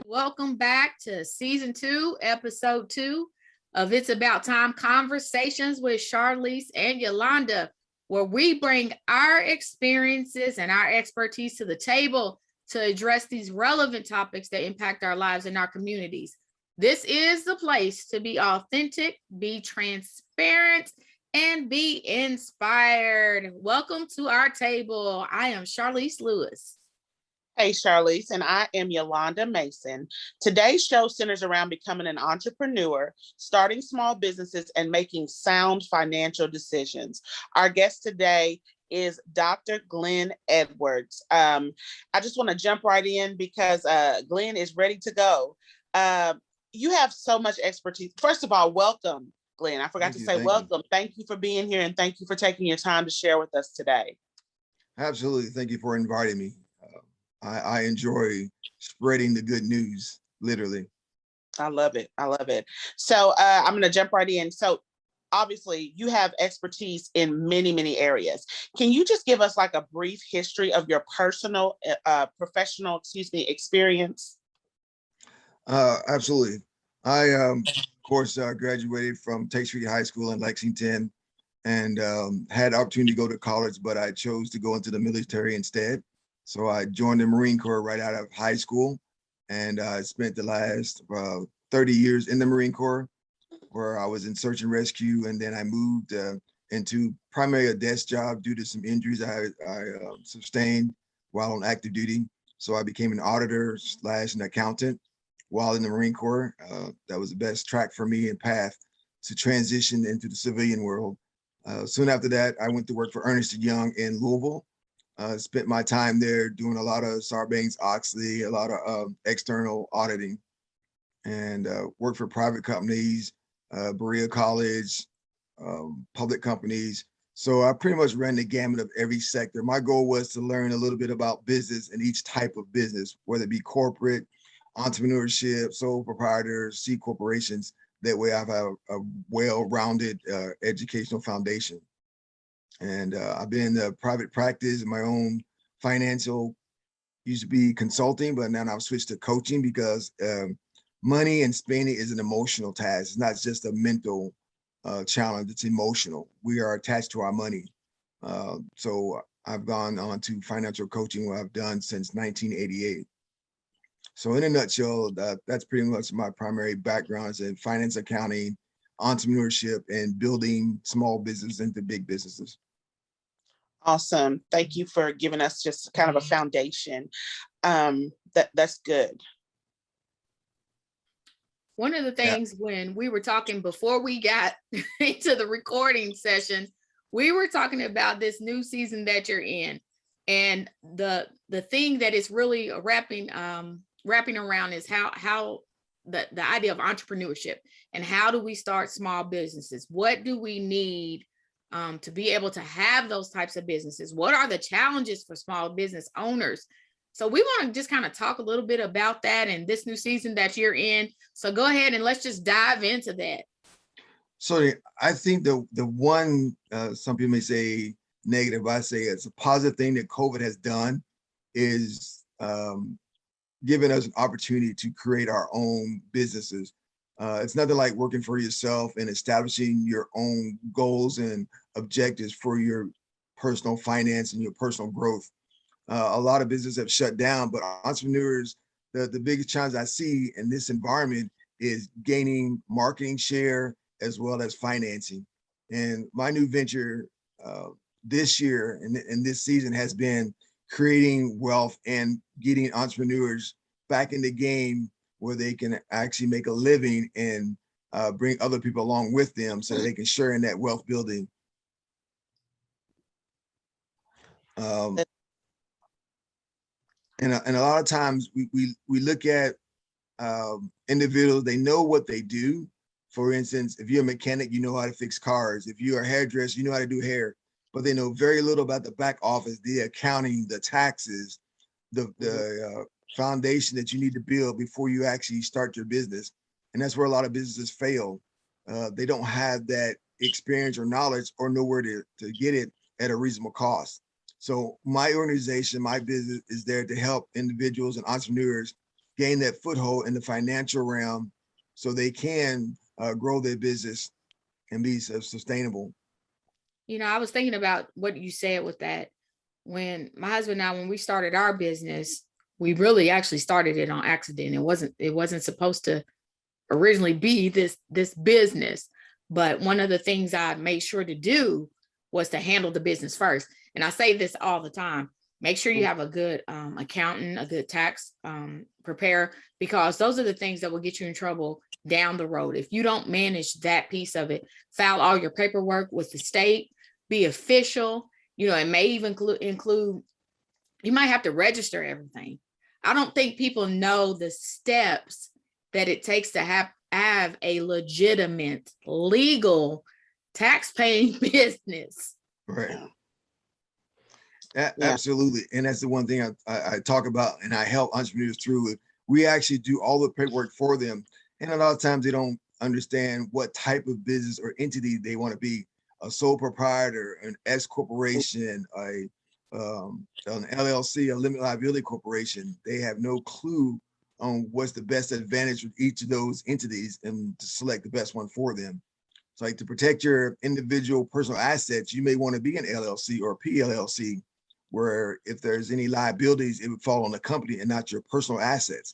Welcome back to season 2, episode 2 of It's About Time Conversations with Charlize and Yolanda, where we bring our experiences and our expertise to the table to address these relevant topics that impact our lives and our communities. This is the place to be authentic, be transparent, and be inspired. Welcome to our table. I am Charlize Lewis. Hey, Charlize, and I am Yolanda Mason. Today's show centers around becoming an entrepreneur, starting small businesses, and making sound financial decisions. Our guest today is Dr. Glynn Edwards. I just want to jump right in because Glynn is ready to go. You have so much expertise. First of all, welcome, Glynn. I forgot to say welcome. Thank you for being here, and thank you for taking your time to share with us today. Absolutely. Thank you for inviting me. I enjoy spreading the good news, literally. I love it. I love it. So I'm going to jump right in. So obviously you have expertise in many, many areas. Can you just give us like a brief history of your personal, professional, experience? Absolutely. I, of course, graduated from Tate Street High School in Lexington and had opportunity to go to college, but I chose to go into the military instead. So I joined the Marine Corps right out of high school, and I spent the last 30 years in the Marine Corps, where I was in search and rescue, and then I moved into primarily a desk job due to some injuries I sustained while on active duty. So I became an auditor / an accountant while in the Marine Corps. That was the best track for me and path to transition into the civilian world. Soon after that, I went to work for Ernst & Young in Louisville. Spent my time there doing a lot of Sarbanes-Oxley, a lot of external auditing, and worked for private companies, Berea College, public companies. So I pretty much ran the gamut of every sector. My goal was to learn a little bit about business and each type of business, whether it be corporate, entrepreneurship, sole proprietors, C corporations. That way I have a well-rounded educational foundation. And I've been in the private practice, my own financial, used to be consulting, but now I've switched to coaching because money and spending is an emotional task. It's not just a mental challenge, it's emotional. We are attached to our money. So I've gone on to financial coaching, what I've done since 1988. So in a nutshell, that's pretty much my primary backgrounds in finance, accounting, entrepreneurship, and building small business into big businesses. Awesome. Thank you for giving us just kind of a foundation. That's good. One of the things when we were talking before we got into the recording session, we were talking about this new season that you're in. And the thing that is really wrapping around is how the idea of entrepreneurship and how do we start small businesses? What do we need to be able to have those types of businesses? What are the challenges for small business owners? So we want to just kind of talk a little bit about that and this new season that you're in. So go ahead and let's just dive into that. So I think the one, some people may say negative, I say it's a positive thing that COVID has done is giving us an opportunity to create our own businesses. It's nothing like working for yourself and establishing your own goals and objectives for your personal finance and your personal growth. A lot of businesses have shut down, but entrepreneurs, the biggest challenge I see in this environment is gaining marketing share as well as financing. And my new venture this year and this season has been creating wealth and getting entrepreneurs back in the game where they can actually make a living and bring other people along with them so they can share in that wealth building. And a lot of times we look at individuals, they know what they do. For instance, if you're a mechanic, you know how to fix cars. If you're a hairdresser, you know how to do hair. but they know very little about the back office, the accounting, the taxes, the foundation that you need to build before you actually start your business. And that's where a lot of businesses fail. They don't have that experience or knowledge or know where to get it at a reasonable cost. So my organization, my business is there to help individuals and entrepreneurs gain that foothold in the financial realm so they can grow their business and be sustainable. You know, I was thinking about what you said with that. When my husband and I, when we started our business, we really actually started it on accident. It wasn't supposed to originally be this business. But one of the things I made sure to do was to handle the business first. And I say this all the time. Make sure you have a good accountant, a good tax preparer, because those are the things that will get you in trouble down the road. If you don't manage that piece of it, file all your paperwork with the state, be official, you know, it may even include, you might have to register everything. I don't think people know the steps that it takes to have a legitimate, legal, tax-paying business. Right. Absolutely. And that's the one thing I talk about and I help entrepreneurs through it. We actually do all the paperwork for them. And a lot of times they don't understand what type of business or entity they want to be. A sole proprietor, an S corporation, an LLC, a limited liability corporation. They have no clue on what's the best advantage with each of those entities and to select the best one for them. So like to protect your individual personal assets, you may want to be an LLC or a PLLC, where if there's any liabilities, it would fall on the company and not your personal assets.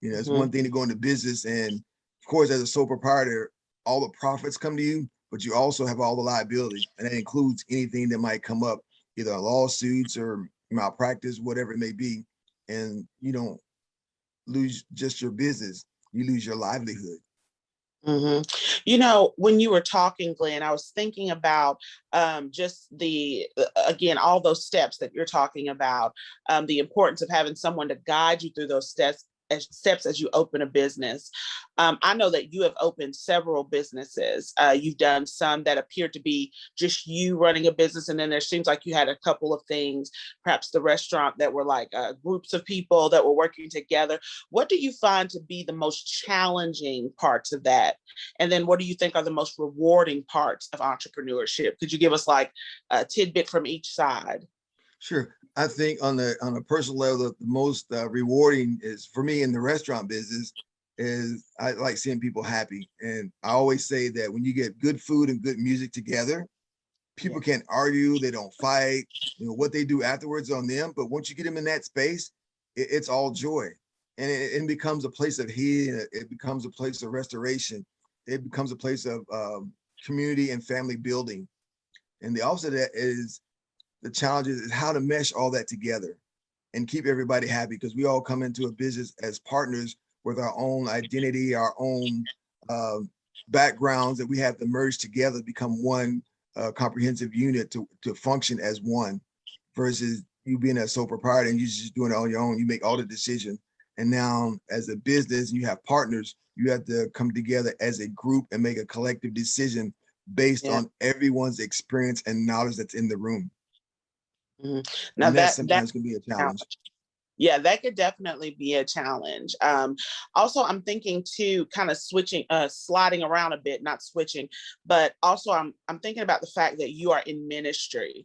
You know, it's one thing to go into business, and of course, as a sole proprietor, all the profits come to you, but you also have all the liabilities, and that includes anything that might come up, either lawsuits or malpractice, whatever it may be. And you don't lose just your business, you lose your livelihood. You know, when you were talking, Glynn, I was thinking about just again, all those steps that you're talking about, the importance of having someone to guide you through those steps as you open a business. I know that you have opened several businesses. You've done some that appear to be just you running a business. And then there seems like you had a couple of things, perhaps the restaurant, that were like groups of people that were working together. What do you find to be the most challenging parts of that? And then what do you think are the most rewarding parts of entrepreneurship? Could you give us like a tidbit from each side? Sure. I think on a personal level, the most rewarding is for me in the restaurant business is I like seeing people happy. And I always say that when you get good food and good music together, people can't argue, they don't fight, you know, what they do afterwards on them. But once you get them in that space, it's all joy. And it becomes a place of healing. It becomes a place of restoration. It becomes a place of community and family building. And the opposite of that is the challenge is how to mesh all that together and keep everybody happy, because we all come into a business as partners with our own identity, our own backgrounds, that we have to merge together, become one comprehensive unit to function as one, versus you being a sole proprietor and you just doing it on your own. You make all the decisions. And now as a business, you have partners, you have to come together as a group and make a collective decision based on everyone's experience and knowledge that's in the room. Now that sometimes can be a challenge. Yeah, that could definitely be a challenge. Also, I'm thinking too, kind of switching, sliding around a bit, not switching, but also I'm thinking about the fact that you are in ministry,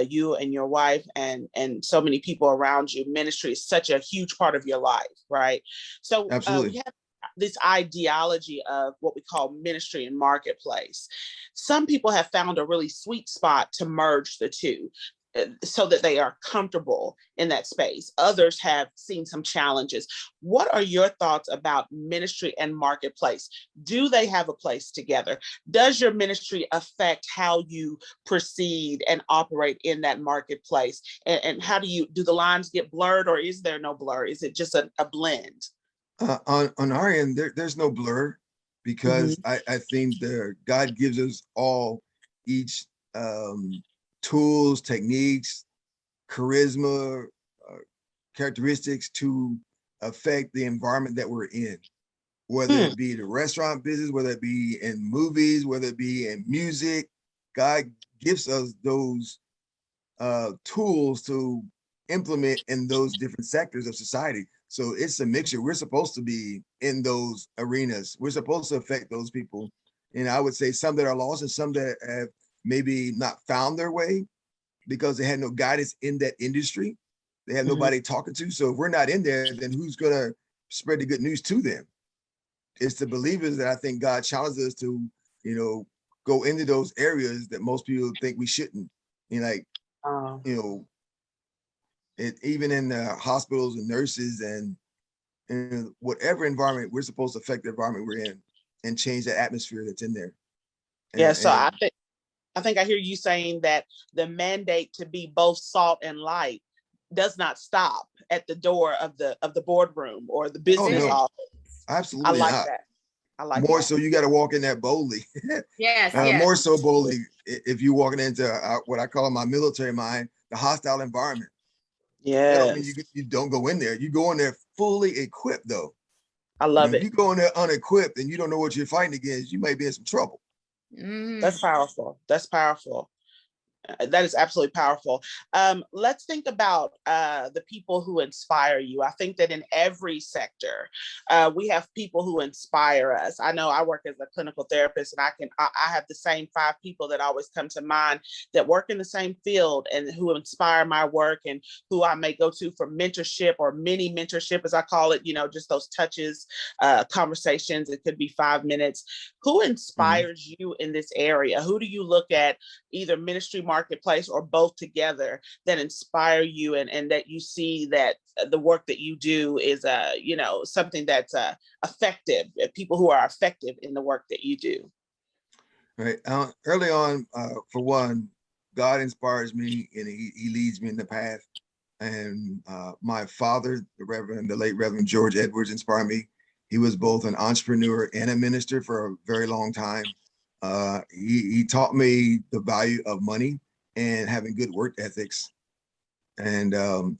you and your wife and so many people around you. Ministry is such a huge part of your life, right? So we have this ideology of what we call ministry and marketplace. Some people have found a really sweet spot to merge the two, so that they are comfortable in that space. Others have seen some challenges. What are your thoughts about ministry and marketplace? Do they have a place together? Does your ministry affect how you proceed and operate in that marketplace? And how do the lines get blurred, or is there no blur? Is it just a blend? On our end, there's no blur, because I think God gives us all each tools, techniques, charisma, characteristics to affect the environment that we're in, whether it be the restaurant business, whether it be in movies, whether it be in music. God gives us those tools to implement in those different sectors of society. So it's a mixture. We're supposed to be in those arenas. We're supposed to affect those people. And I would say some that are lost and some that have maybe not found their way because they had no guidance in that industry. They have nobody talking to. So if we're not in there, then who's going to spread the good news to them? It's the believers that I think God challenges us to, go into those areas that most people think we shouldn't. Like, even in hospitals and nurses and whatever environment, we're supposed to affect the environment we're in and change the atmosphere that's in there. So I think I hear you saying that the mandate to be both salt and light does not stop at the door of the boardroom or the business office. Absolutely I like not. that. I like more that. so you got to walk in that boldly. Yes, More so boldly if you're walking into what I call my military mind, the hostile environment. Yeah. That don't mean you don't go in there. You go in there fully equipped though. I love it. If you go in there unequipped and you don't know what you're fighting against, you might be in some trouble. That's powerful. That's powerful. That is absolutely powerful. Let's think about the people who inspire you. I think that in every sector, we have people who inspire us. I know I work as a clinical therapist, and I have the same 5 people that always come to mind that work in the same field and who inspire my work and who I may go to for mentorship or mini mentorship, as I call it, just those touches, conversations. It could be 5 minutes. Who inspires you in this area? Who do you look at, either ministry, marketplace, or both together, that inspire you and that you see that the work that you do is something that's effective, people who are effective in the work that you do? Right. Early on, for one, God inspires me and he leads me in the path. And my father, the late Reverend George Edwards, inspired me. He was both an entrepreneur and a minister for a very long time. He taught me the value of money and having good work ethics. And,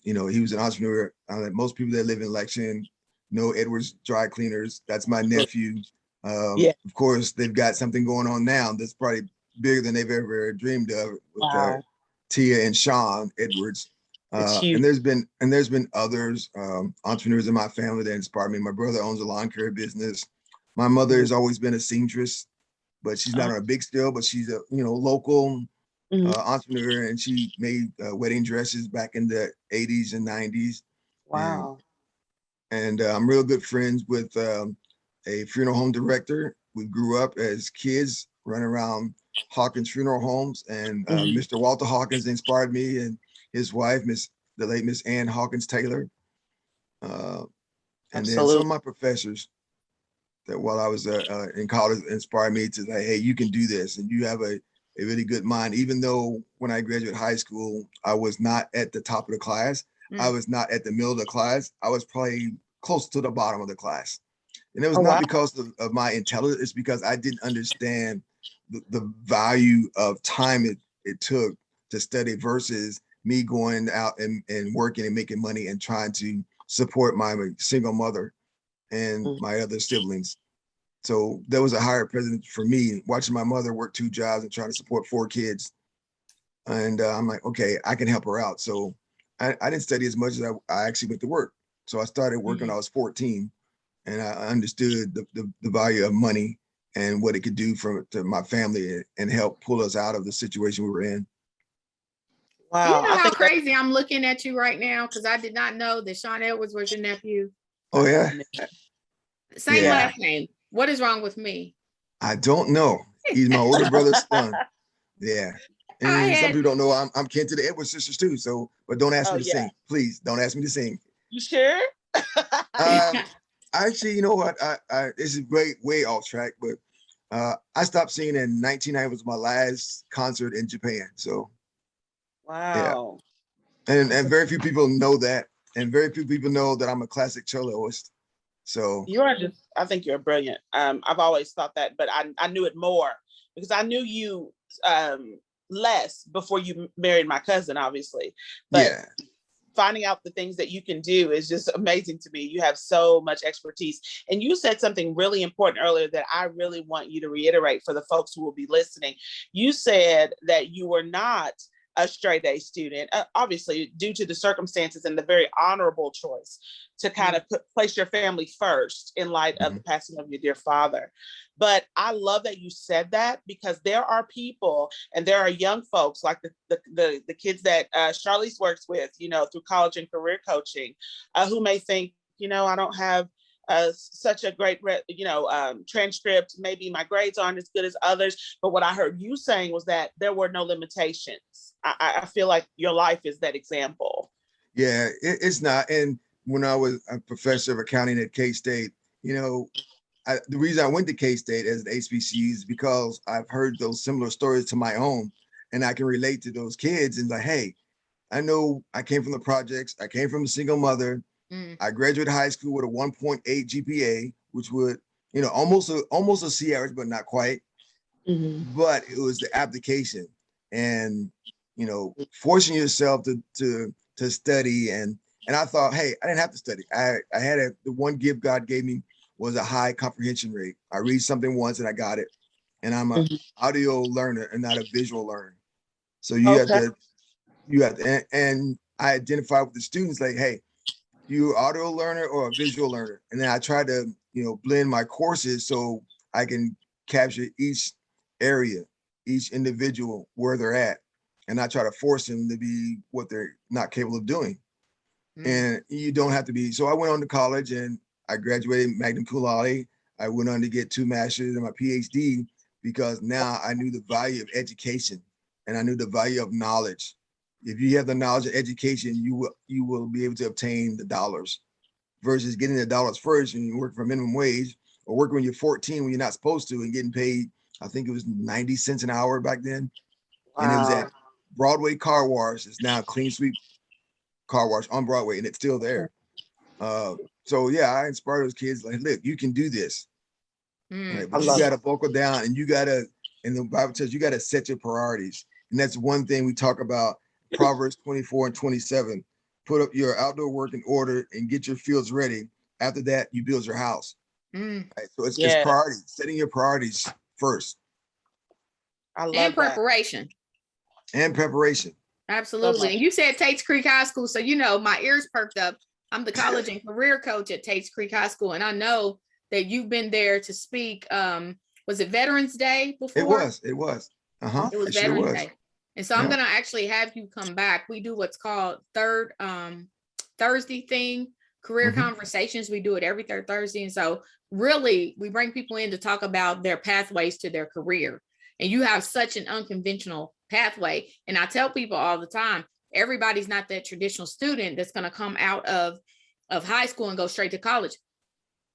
he was an entrepreneur. Most people that live in Lexington know Edwards Dry Cleaners. That's my nephew. Of course, they've got something going on now that's probably bigger than they've ever dreamed of with Tia and Sean Edwards. And there's been others, entrepreneurs in my family that inspired me. My brother owns a lawn care business. My mother has always been a seamstress, but she's not on a big scale, but she's a local entrepreneur, and she made wedding dresses back in the 80s and 90s. Wow. And I'm real good friends with a funeral home director. We grew up as kids running around Hawkins Funeral Homes, and Mr. Walter Hawkins inspired me, and his wife, the late Miss Ann Hawkins Taylor. And then some of my professors that while I was in college inspired me to say, hey, you can do this, and you have a really good mind. Even though when I graduated high school, I was not at the top of the class. I was not at the middle of the class. I was probably close to the bottom of the class. And it was not because of my intelligence. It's because I didn't understand the value of time it took to study versus me going out and working and making money and trying to support my single mother and my other siblings. So there was a higher precedent for me watching my mother work 2 jobs and trying to support 4 kids. And I'm like, okay, I can help her out. So I didn't study as much as I actually went to work. So I started working when I was 14, and I understood the value of money and what it could do to my family and help pull us out of the situation we were in. Wow. Do you know how crazy I'm looking at you right now? Because I did not know that Sean Edwards was your nephew. Oh, yeah? Same last name. What is wrong with me? I don't know. He's my older brother's son. Yeah. And some people don't know I'm kin to the Edwards sisters too. So, but don't ask me to sing. Please don't ask me to sing. You sure? Actually, you know what? I this is way off track, but I stopped singing in 1990 was my last concert in Japan. So wow. Yeah. And very few people know that. And very few people know that I'm a classic soloist. So I think you're brilliant. I've always thought that, but I knew it more because I knew you less before you married my cousin, obviously. But finding out the things that you can do is just amazing to me. You have so much expertise. And you said something really important earlier that I really want you to reiterate for the folks who will be listening. You said that you were not a straight A student, obviously due to the circumstances, and the very honorable choice to kind of place your family first in light of the passing of your dear father. But I love that you said that, because there are people and there are young folks like the kids that Charlize works with, you know, through college and career coaching, who may think, you know, I don't have such a great, transcript. Maybe my grades aren't as good as others. But what I heard you saying was that there were no limitations. I feel like your life is that example. Yeah, it's not. And when I was a professor of accounting at K-State, you know, the reason I went to K-State as an HBCU is because I've heard those similar stories to my own, and I can relate to those kids and like, hey, I know I came from the projects. I came from a single mother. I graduated high school with a 1.8 GPA, which would, you know, almost a C average, but not quite. But it was the application and, you know, forcing yourself to study. And I thought, hey, I didn't have to study. I had the one gift God gave me was a high comprehension rate. I read something once and I got it. And I'm an audio learner and not a visual learner. So you have to, and I identify with the students like, hey, you audio learner or a visual learner? And then I try to, you know, blend my courses so I can capture each area, each individual where they're at. And I try to force them to be what they're not capable of doing. And you don't have to be. So I went on to college and I graduated magna cum laude. I went on to get 2 masters and my PhD because now I knew the value of education and I knew the value of knowledge. If you have the knowledge of education, you will be able to obtain the dollars versus getting the dollars first and you work for minimum wage or working when you're 14 when you're not supposed to and getting paid, I think it was 90 cents an hour back then. Wow. And it was at Broadway Car Wash. It's now Clean Sweep Car Wash on Broadway and it's still there. So yeah, I inspire those kids like, look, you can do this. Right? But you got to buckle down and you got to, and the Bible says you got to set your priorities. And that's one thing we talk about. Proverbs 24 and 27, put up your outdoor work in order and get your fields ready. After that, you build your house. Right? So it's priorities, setting your priorities first. I love preparation. And preparation. Absolutely. And you said Tates Creek High School. So, you know, my ears perked up. I'm the college and career coach at Tates Creek High School. And I know that you've been there to speak. Was it Veterans Day before? It was. It was Veterans Day. And so I'm going to actually have you come back. We do what's called third Thursday thing, career conversations. We do it every third Thursday. And so really we bring people in to talk about their pathways to their career. And you have such an unconventional pathway. And I tell people all the time, everybody's not that traditional student that's going to come out of high school and go straight to college.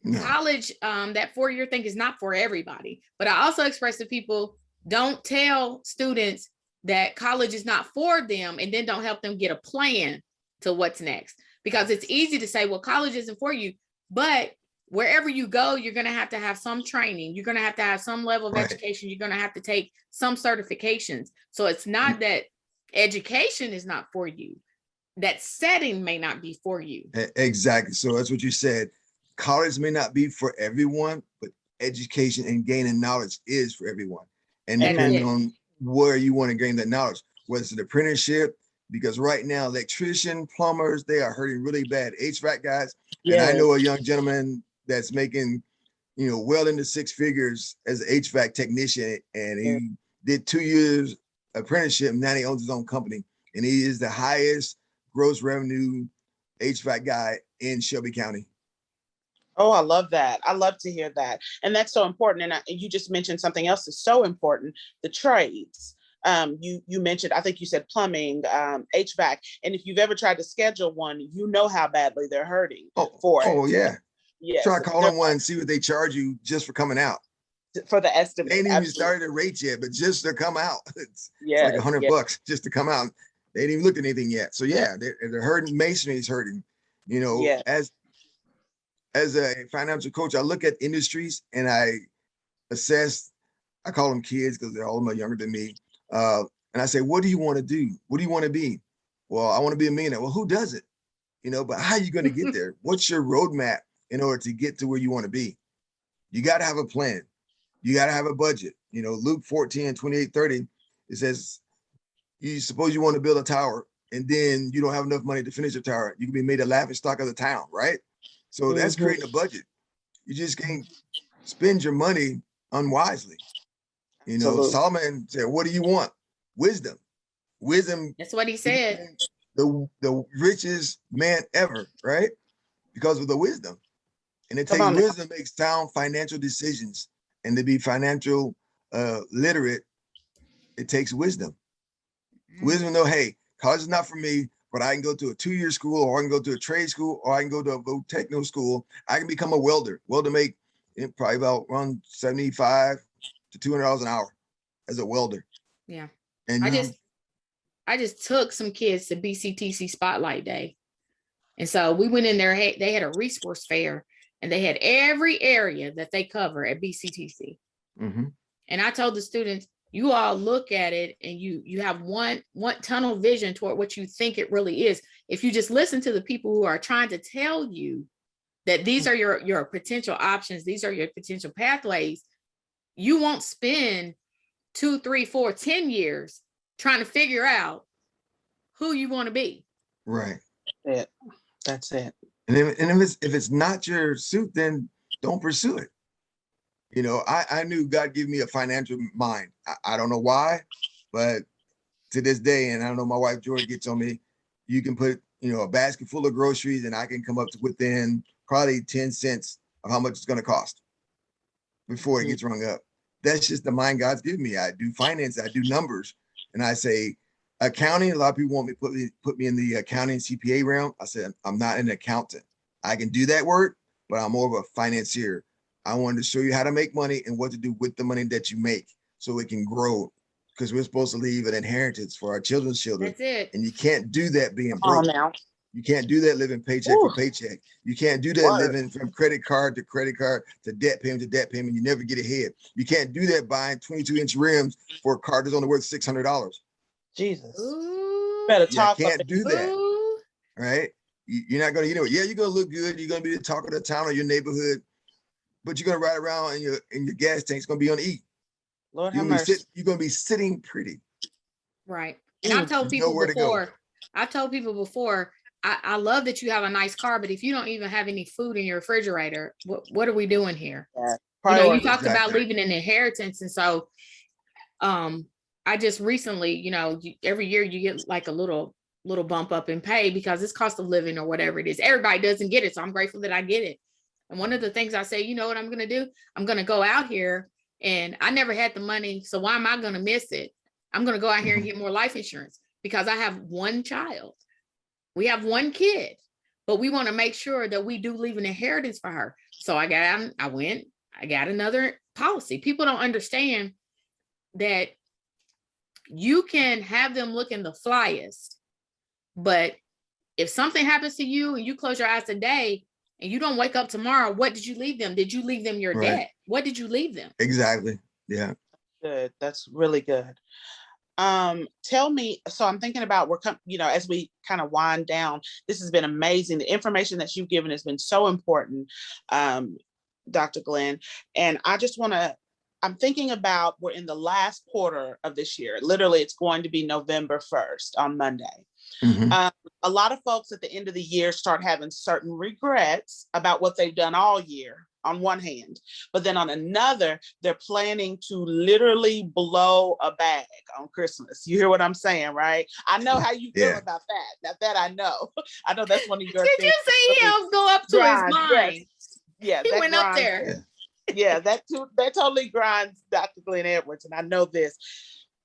No. College, that 4-year thing is not for everybody. But I also express to people, don't tell students that college is not for them and then don't help them get a plan to what's next. Because it's easy to say, well, college isn't for you, but wherever you go, you're going to have some training. You're going to have some level of education. You're going to have to take some certifications. So it's not that education is not for you. That setting may not be for you. Exactly. So that's what you said. College may not be for everyone, but education and gaining knowledge is for everyone. And depending on where you want to gain that knowledge, whether it's an apprenticeship, because right now, electrician, plumbers, they are hurting really bad. HVAC guys. And I know a young gentleman that's making, you know, well into 6 figures as an HVAC technician. And he did 2 years apprenticeship. Now he owns his own company. And he is the highest gross revenue HVAC guy in Shelby County. Oh, I love that. I love to hear that. And that's so important. And you just mentioned something else that's so important, the trades. You mentioned, I think you said plumbing, HVAC. And if you've ever tried to schedule one, you know how badly they're hurting for it. Oh, yeah. Yes. Try calling one and see what they charge you just for coming out. For the estimate. They ain't even started a rate yet, but just to come out. It's like $100 just to come out. They ain't even looked at anything yet. So yeah, they're hurting. Masonry is hurting. You know, as a financial coach, I look at industries and I assess, I call them kids because they're all much younger than me. And I say, what do you want to do? What do you want to be? Well, I want to be a millionaire. Well, who does it? but how are you going to get there? What's your roadmap in order to get to where you want to be? You got to have a plan. You got to have a budget. Luke 14:28-30, it says, you suppose you want to build a tower and then you don't have enough money to finish the tower. You can be made a laughing stock of the town, right? So that's creating a budget. You just can't spend your money unwisely. Solomon said, what do you want? Wisdom. That's what he said. The richest man ever, right? Because of the wisdom. And it takes wisdom to make sound financial decisions, and to be financial literate, it takes wisdom. Wisdom, though, hey, college is not for me, but I can go to a 2-year school, or I can go to a trade school, or I can go to a techno school. I can become a welder. Welder make probably about around $75 to $200 an hour as a welder. Yeah. And I just took some kids to BCTC Spotlight Day. And so we went in there, they had a resource fair, and they had every area that they cover at BCTC. Mm-hmm. And I told the students, you all look at it and you have one tunnel vision toward what you think it really is. If you just listen to the people who are trying to tell you that these are your potential options, these are your potential pathways, you won't spend 2, 3, 4, 10 years trying to figure out who you want to be. Right. That's it. And if it's not your suit, then don't pursue it. I knew God gave me a financial mind. I don't know why, but to this day, and I don't know, my wife Joy gets on me, you can put, a basket full of groceries and I can come up to within probably 10 cents of how much it's going to cost before it gets rung up. That's just the mind God's given me. I do finance, I do numbers, and I say accounting. A lot of people want me to put me in the accounting CPA realm. I said, I'm not an accountant. I can do that work, but I'm more of a financier. I wanted to show you how to make money and what to do with the money that you make so it can grow, because we're supposed to leave an inheritance for our children's children. That's it. And you can't do that being broke. You can't do that living paycheck for paycheck. You can't do that living from credit card to debt payment to debt payment. You never get ahead. You can't do that buying 22-inch rims for a car that's only worth $600. Jesus. Ooh, Better talk. You can't do that. Ooh. Right? You're not going to, you're going to look good. You're going to be the talk of the town or your neighborhood, but you're going to ride around and your gas tank's going to be on E. Lord have mercy. You're going to be sitting pretty. Right. And I've told people before, I love that you have a nice car, but if you don't even have any food in your refrigerator, what are we doing here? Yeah. You talked about leaving an inheritance. And so I just recently, every year you get like a little bump up in pay because it's cost of living or whatever it is. Everybody doesn't get it. So I'm grateful that I get it. And one of the things I say, you know what I'm going to do? I'm going to go out here, and I never had the money. So why am I going to miss it? I'm going to go out here and get more life insurance because I have one child. We have one kid, but we want to make sure that we do leave an inheritance for her. So I got another policy. People don't understand that you can have them looking the flyest, but if something happens to you and you close your eyes today and you don't wake up tomorrow, what did you leave them? Did you leave them your debt? What did you leave them? Exactly. Yeah. Good. That's really good. Tell me, so I'm thinking about, as we kind of wind down, this has been amazing. The information that you've given has been so important, Dr. Glynn. And I just I'm thinking about, we're in the last quarter of this year. Literally, it's going to be November 1st on Monday. Mm-hmm. A lot of folks at the end of the year start having certain regrets about what they've done all year, on one hand, but then on another, they're planning to literally blow a bag on Christmas. You hear what I'm saying, right? I know how you feel about that. Now that I know that's one of your things. Did you see him go up to his mind? Yes. Yeah, he went up there. Yeah, that totally grinds Dr. Glynn Edwards, and I know this.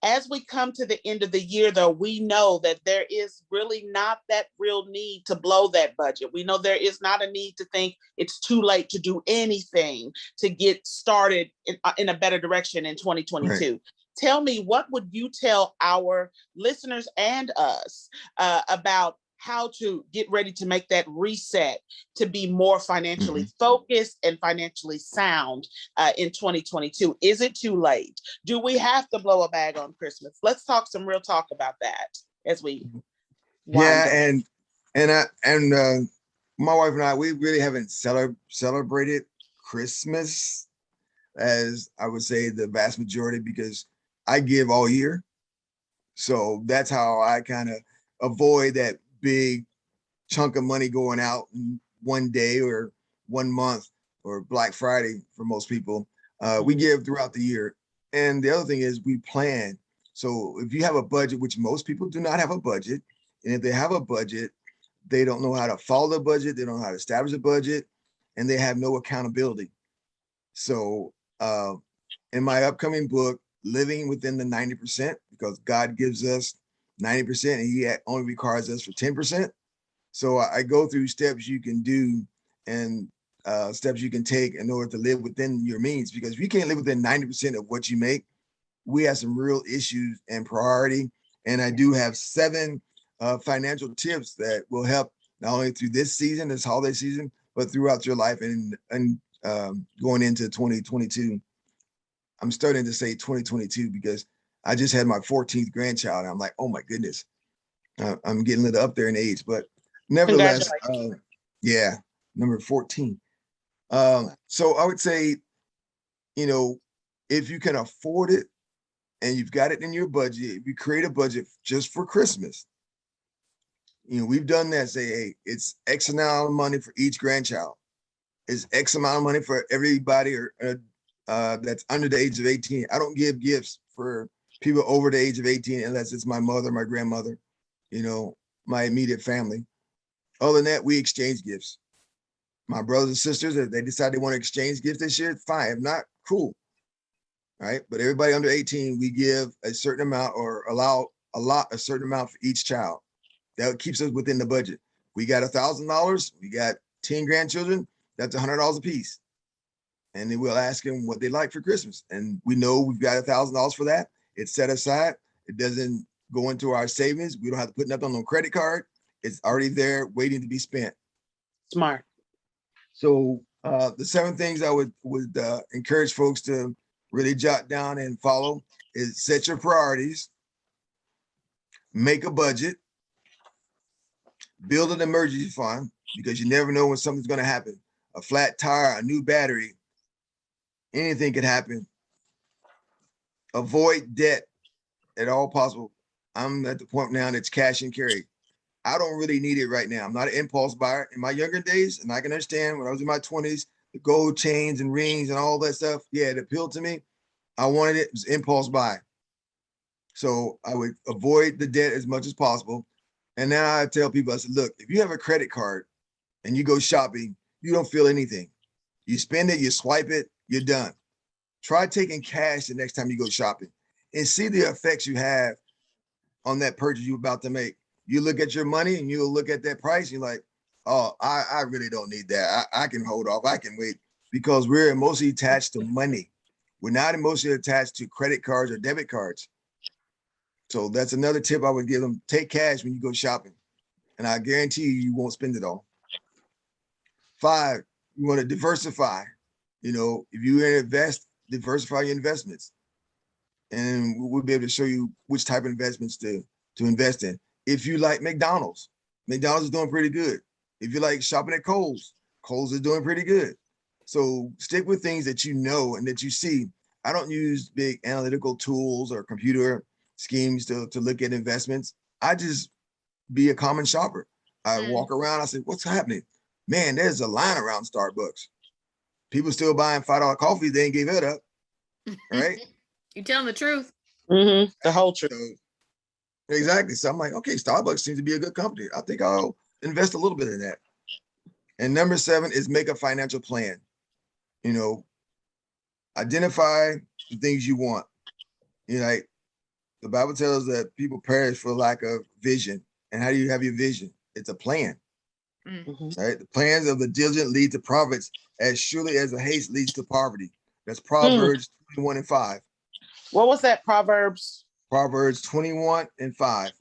As we come to the end of the year, though, we know that there is really not that real need to blow that budget. We know there is not a need to think it's too late to do anything to get started in a better direction in 2022. Right. Tell me, what would you tell our listeners and us about how to get ready to make that reset to be more financially focused and financially sound in 2022? Is it too late? Do we have to blow a bag on Christmas? Let's talk some real talk about that as we wind up. And my wife and I, we really haven't celebrated Christmas as I would say the vast majority, because I give all year. So that's how I kind of avoid that big chunk of money going out in one day or 1 month or Black Friday for most people. We give throughout the year. And the other thing is we plan. So if you have a budget, which most people do not have a budget, and if they have a budget, they don't know how to follow the budget, they don't know how to establish a budget, and they have no accountability. So in my upcoming book, Living Within the 90%, because God gives us 90% and he only requires us for 10%. So I go through steps you can do and steps you can take in order to live within your means. Because if you can't live within 90% of what you make, we have some real issues and priority. And I do have 7 financial tips that will help not only through this season, this holiday season, but throughout your life and going into 2022. I'm starting to say 2022 because I just had my 14th grandchild. And I'm like, oh my goodness, I'm getting a little up there in age, but nevertheless, yeah, number 14. So I would say, if you can afford it and you've got it in your budget, if you create a budget just for Christmas, we've done that. Say, hey, it's X amount of money for each grandchild. It's X amount of money for everybody or that's under the age of 18. I don't give gifts for people over the age of 18 unless it's my mother, my grandmother, my immediate family. Other than that, we exchange gifts. My brothers and sisters, if they decide they want to exchange gifts this year, fine. If not, cool. Right? But everybody under 18, we give a certain amount or allow a certain amount for each child. That keeps us within the budget. We got $1,000. We got 10 grandchildren. That's $100 a piece. And then we'll ask them what they like for Christmas. And we know we've got $1,000 for that. It's set aside. It doesn't go into our savings. We don't have to put nothing on credit card. It's already there waiting to be spent. Smart. So the 7 things I would encourage folks to really jot down and follow is set your priorities, make a budget, build an emergency fund, because you never know when something's going to happen. A flat tire, a new battery, anything could happen. Avoid debt at all possible. I'm at the point now that's cash and carry. I don't really need it right now. I'm not an impulse buyer. In my younger days, and I can understand when I was in my 20s, the gold chains and rings and all that stuff, yeah, it appealed to me. I wanted it. It was impulse buy. So I would avoid the debt as much as possible. And now I tell people, I said, look, if you have a credit card and you go shopping, you don't feel anything. You spend it, you swipe it, you're done. Try taking cash the next time you go shopping and see the effects you have on that purchase you're about to make. You look at your money and you'll look at that price. You're like, oh, I really don't need that. I can hold off. I can wait, because we're emotionally attached to money. We're not emotionally attached to credit cards or debit cards. So that's another tip I would give them. Take cash when you go shopping, and I guarantee you won't spend it all. 5, you want to diversify. If you invest, diversify your investments. And we'll be able to show you which type of investments to invest in. If you like McDonald's is doing pretty good. If you like shopping at Kohl's is doing pretty good. So stick with things that you know and that you see. I don't use big analytical tools or computer schemes to look at investments. I just be a common shopper. I walk around, I say, what's happening? Man, there's a line around Starbucks. People still buying $5 coffee. They ain't gave it up, right? You telling the truth. The whole truth. So, exactly. So I'm like, okay, Starbucks seems to be a good company. I think I'll invest a little bit in that. And number 7 is make a financial plan. Identify the things you want. Like the Bible tells us that people perish for lack of vision. And how do you have your vision? It's a plan. Right? The plans of the diligent lead to profits as surely as the haste leads to poverty. That's Proverbs 21:5. What was that? Proverbs 21:5.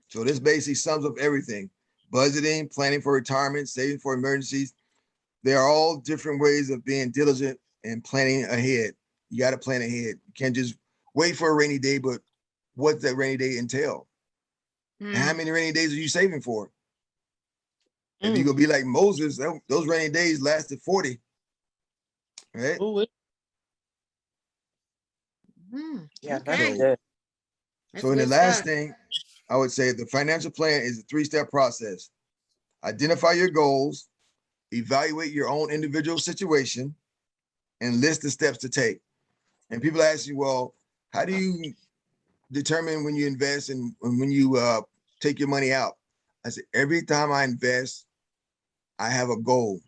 So this basically sums up everything. Budgeting, planning for retirement, saving for emergencies. They are all different ways of being diligent and planning ahead. You got to plan ahead. You can't just wait for a rainy day, but what's that rainy day entail? And how many rainy days are you saving for? If Mm. you're gonna be like Moses, those rainy days lasted 40, right? Ooh, yeah, that's Okay. good. That's So in the good last stuff. thing, I would say the financial plan is a 3-step process. Identify your goals, evaluate your own individual situation, and list the steps to take. And people ask you, well, how do you determine when you invest and when you take your money out? I said, every time I invest, I have a goal.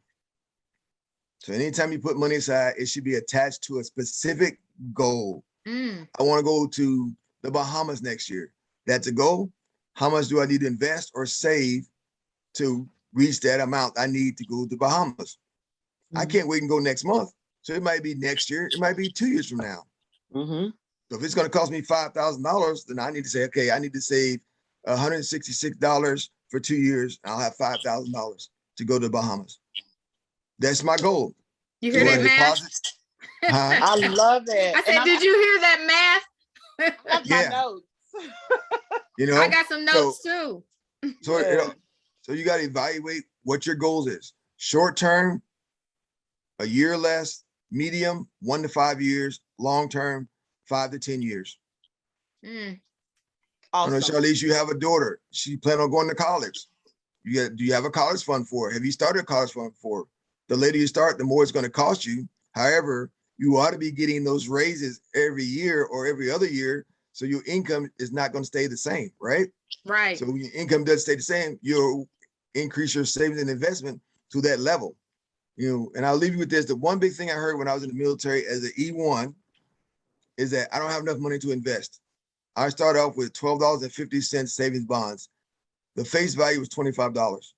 So anytime you put money aside, it should be attached to a specific goal. I want to go to the Bahamas next year. That's a goal. How much do I need to invest or save to reach that amount I need to go to the Bahamas? I can't wait and go next month. So it might be next year. It might be 2 years from now. So if it's going to cost me $5,000, then I need to say, okay, I need to save $166 for 2 years. And I'll have $5,000 to go to the Bahamas. That's my goal. You hear that math? I love it. I said, did you hear that math? I have my notes. You know, I got some notes too. So you got to evaluate what your goals is. Short term, a year or less. Medium, 1 to 5 years. Long term, 5 to 10 years. Awesome. I know, Charlize, you have a daughter. She planned on going to college. Do you have a college fund for her? Have you started a college fund for her? The later you start, the more it's going to cost you. However, you ought to be getting those raises every year or every other year, so your income is not going to stay the same, right? Right. So when your income does stay the same, you'll increase your savings and investment to that level. You know, and I'll leave you with this. The one big thing I heard when I was in the military as an E1 is that I don't have enough money to invest. I started off with $12.50 savings bonds. The face value was $25.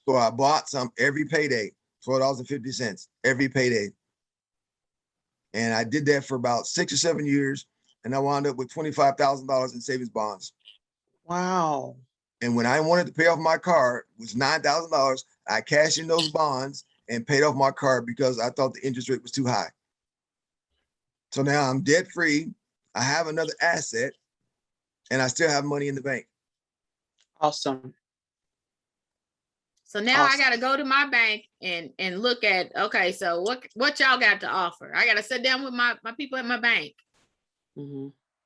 So I bought some every payday, $12.50 every payday. And I did that for about 6 or 7 years. And I wound up with $25,000 in savings bonds. Wow. And when I wanted to pay off my car, it was $9,000. I cashed in those bonds and paid off my car because I thought the interest rate was too high. So now I'm debt free. I have another asset and I still have money in the bank. Awesome. So now I got to go to my bank and look at, okay, so what y'all got to offer? I got to sit down with my people at my bank.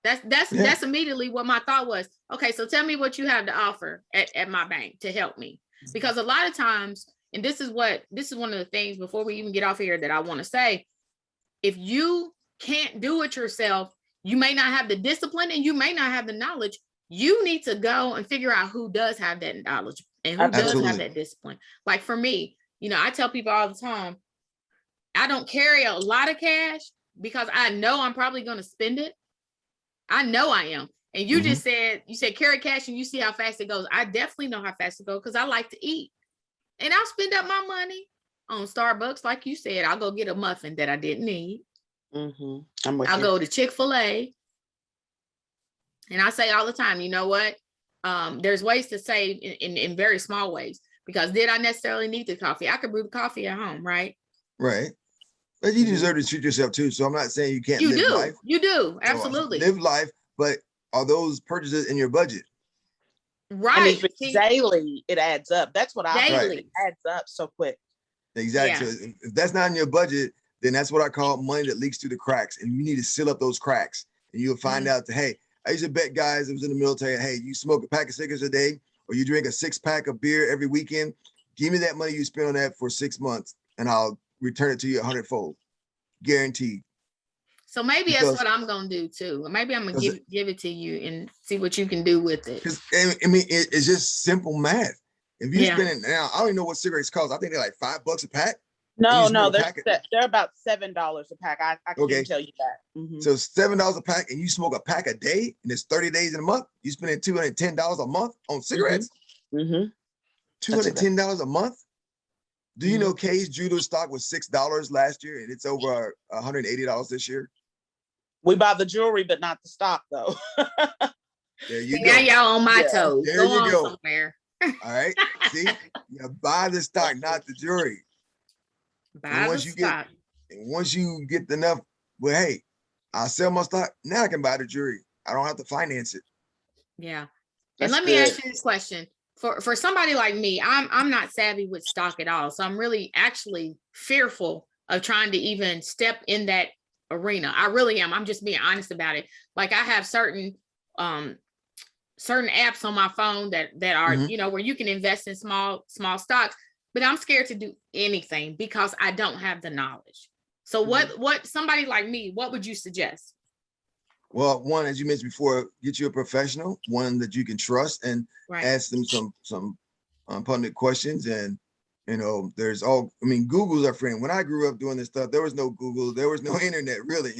That's immediately what my thought was. Okay, so tell me what you have to offer at my bank to help me. Because a lot of times, and this is one of the things before we even get off here that I want to say, if you can't do it yourself, you may not have the discipline and you may not have the knowledge. You need to go and figure out who does have that knowledge and who does have that discipline. Like for me, you know, I tell people all the time, I don't carry a lot of cash because I know I'm probably going to spend it. I know I am. And you just said, carry cash and you see how fast it goes. I definitely know how fast it goes because I like to eat. And I'll spend up my money on Starbucks. Like you said, I'll go get a muffin that I didn't need. I'll go to Chick-fil-A. And I say all the time, you know what? There's ways to save in very small ways, because did I necessarily need the coffee? I could brew the coffee at home, right? Right. But you deserve to treat yourself too. So I'm not saying you can't live life. You do. Absolutely. So live life, but are those purchases in your budget? Right. And if it's daily, it adds up. That's what I heard. It adds up so quick. Exactly. Yeah. So if that's not in your budget, then that's what I call money that leaks through the cracks. And you need to seal up those cracks. And you'll find out that, hey, I used to bet guys that was in the military, hey, you smoke a pack of cigarettes a day, or you drink a 6-pack of beer every weekend. Give me that money you spend on that for 6 months, and I'll return it to you 100-fold, guaranteed. So maybe that's what I'm gonna do too. Maybe I'm gonna give it to you and see what you can do with it. Because I mean, it's just simple math. If you spend it now, I don't even know what cigarettes cost. I think they're like $5 a pack. No, they're about $7 a pack. I can tell you that. So $7 a pack, and you smoke a pack a day, and it's 30 days in a month. You spending $210 a month on cigarettes. $210 a month. Do you know Kay's Judo stock was $6 last year, and it's over $180 this year? We buy the jewelry, but not the stock, though. There you go. Now y'all on my toes. There you go. Somewhere. All right. See, you buy the stock, not the jewelry. Buy the stock. And once you get enough, well, hey, I'll sell my stock. Now I can buy the jewelry. I don't have to finance it. Yeah. And let me ask you this question. For somebody like me, I'm not savvy with stock at all. So I'm really actually fearful of trying to even step in that arena. I really am. I'm just being honest about it. Like I have certain apps on my phone that are, where you can invest in small stocks, but I'm scared to do anything because I don't have the knowledge. So what somebody like me, what would you suggest? Well, one, as you mentioned before, get you a professional, one that you can trust, and ask them some pertinent questions. And there's Google's our friend. When I grew up doing this stuff, there was no Google, there was no internet, really.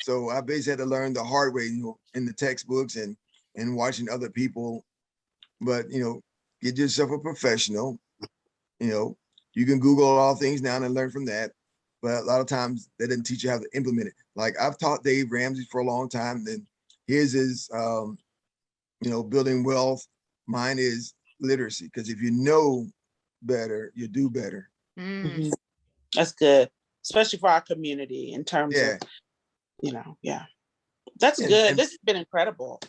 So I basically had to learn the hard way, in the textbooks and watching other people. But get yourself a professional. You can Google all things now and learn from that. But a lot of times they didn't teach you how to implement it. Like I've taught Dave Ramsey for a long time, and his is, building wealth. Mine is literacy, because if you know better, you do better. That's good, especially for our community in terms of, that's good. And this has been incredible.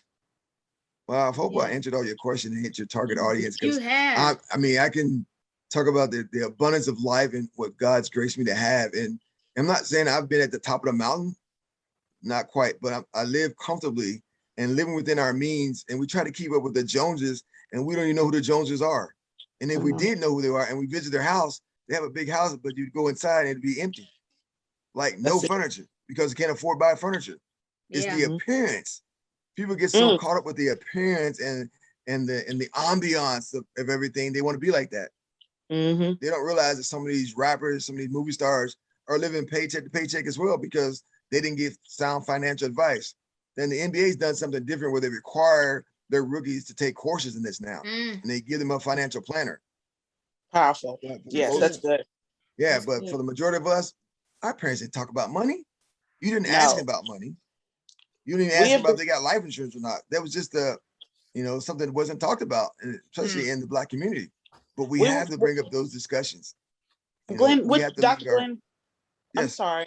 Well, I hope I answered all your questions and hit your target audience. You have. I can talk about the abundance of life and what God's graced me to have. And I'm not saying I've been at the top of the mountain, not quite, but I live comfortably and living within our means. And we try to keep up with the Joneses, and we don't even know who the Joneses are. And if we did know who they are and we visit their house, they have a big house, but you'd go inside and it'd be empty. Like no furniture, because they can't afford to buy furniture. It's the appearance. People get so caught up with the appearance and the ambiance of everything. They want to be like that. They don't realize that some of these rappers, some of these movie stars are living paycheck to paycheck as well, because they didn't get sound financial advice. Then the NBA's done something different where they require their rookies to take courses in this now, and they give them a financial planner. Powerful. Yes, that's good. Yeah, but for the majority of us, our parents didn't talk about money. You didn't ask about money. You didn't even ask about if they got life insurance or not. That was just something that wasn't talked about, especially in the Black community. But we have to bring up those discussions. Glynn, Dr. Glynn, yes. I'm sorry.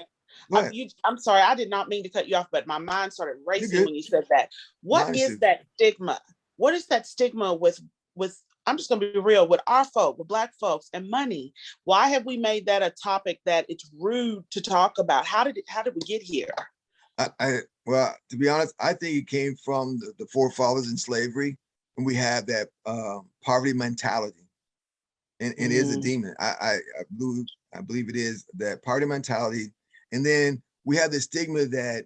I'm sorry, I did not mean to cut you off, but my mind started racing when you said that. What is that stigma? What is that stigma with I'm just going to be real, with our folk, with Black folks and money? Why have we made that a topic that it's rude to talk about? How did we get here? Well, to be honest, I think it came from the forefathers in slavery, and we have that poverty mentality, and it is a demon. I believe it is that poverty mentality, and then we have the stigma that,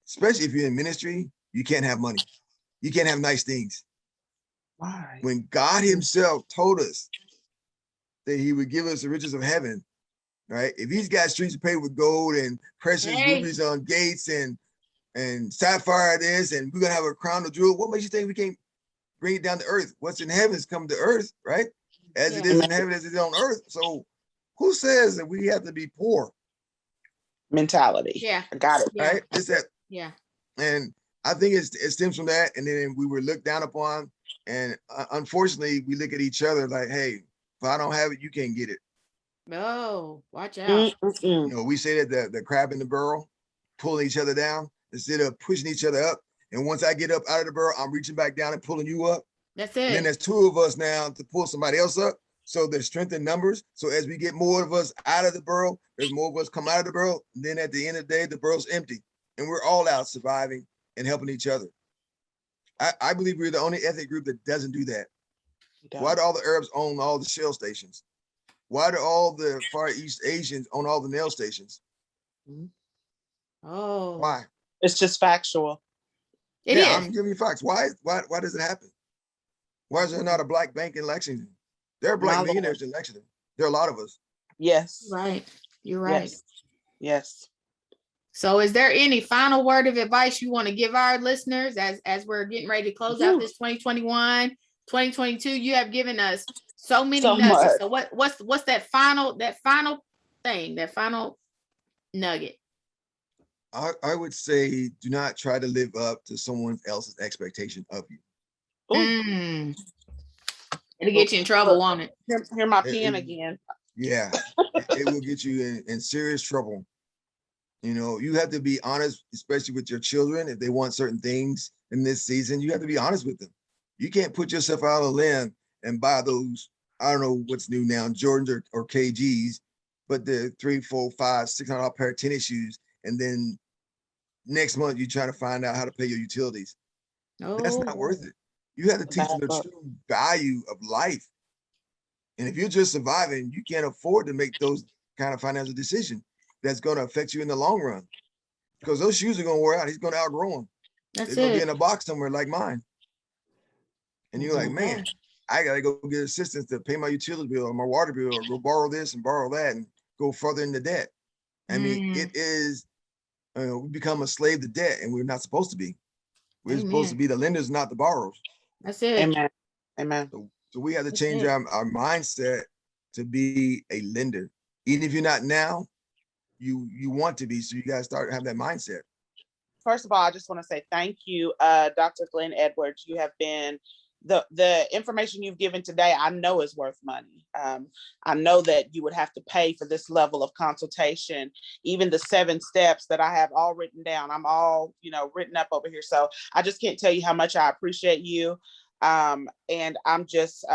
especially if you're in ministry, you can't have money, you can't have nice things. Why? When God Himself told us that He would give us the riches of heaven, right? If He's got streets paved with gold and precious rubies on gates and sapphire this, and we're gonna have a crown of jewels, what makes you think we can't bring it down to earth? What's in heaven is come to earth, right? As it is in heaven, as it is on earth. So who says that we have to be poor? Mentality. Yeah, I got it. Right? It's that. Yeah. And I think it stems from that. And then we were looked down upon. And unfortunately, we look at each other like, hey, if I don't have it, you can't get it. No, watch out. We say that the crab in the barrel, pulling each other down instead of pushing each other up. And once I get up out of the barrel, I'm reaching back down and pulling you up. That's it. And then there's two of us now to pull somebody else up. So there's strength in numbers. So as we get more of us out of the barrel, there's more of us come out of the barrel. And then at the end of the day, the barrel's empty. And we're all out surviving and helping each other. I believe we're the only ethnic group that doesn't do that. Why do all the Arabs own all the shell stations? Why do all the Far East Asians own all the nail stations? Oh. Why? It's just factual. It is. I'm giving you facts. Why does it happen? Why is there not a Black bank in Lexington? There are Black millionaires in Lexington. There are a lot of us. Yes. Right. You're right. Yes. So is there any final word of advice you want to give our listeners as we're getting ready to close out this 2021, 2022? You have given us so many nuggets. So what's that final thing, that final nugget? I would say, do not try to live up to someone else's expectation of you. It'll get you in trouble, won't it? Hear my pen again. Yeah, it will get you in serious trouble. You have to be honest, especially with your children. If they want certain things, in this season, you have to be honest with them. You can't put yourself out on a limb and buy those, I don't know what's new now, Jordans or KGs, but the $300, $400, $500, $600 pair of tennis shoes. And then next month, you try to find out how to pay your utilities. That's not worth it. You have to teach them the true value of life. And if you're just surviving, you can't afford to make those kind of financial decisions that's going to affect you in the long run, because those shoes are going to wear out. He's going to outgrow them. They're going to be in a box somewhere like mine. And you're like, man, I got to go get assistance to pay my utility bill or my water bill, or go borrow this and borrow that and go further into debt. I mean, it is, we become a slave to debt, and we're not supposed to be. We're supposed to be the lenders, not the borrowers. That's it. Amen. Amen. So we have to change our mindset to be a lender. Even if you're not now, you want to be. So you got to start have that mindset. First of all, I just want to say thank you, Dr. Glynn Edwards. You have been the information you've given today, I know is worth money. I know that you would have to pay for this level of consultation, even the 7 steps that I have all written down. I'm all, written up over here. So I just can't tell you how much I appreciate you. And I'm just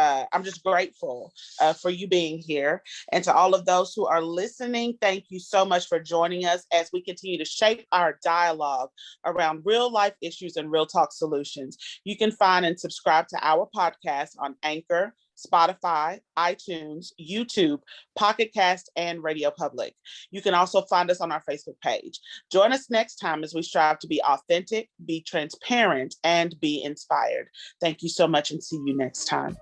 grateful for you being here. And to all of those who are listening, thank you so much for joining us as we continue to shape our dialogue around real life issues and real talk solutions. You can find and subscribe to our podcast on Anchor, Spotify, iTunes, YouTube, Pocket Cast, and Radio Public. You can also find us on our Facebook page. Join us next time as we strive to be authentic, be transparent, and be inspired. Thank you so much, and see you next time.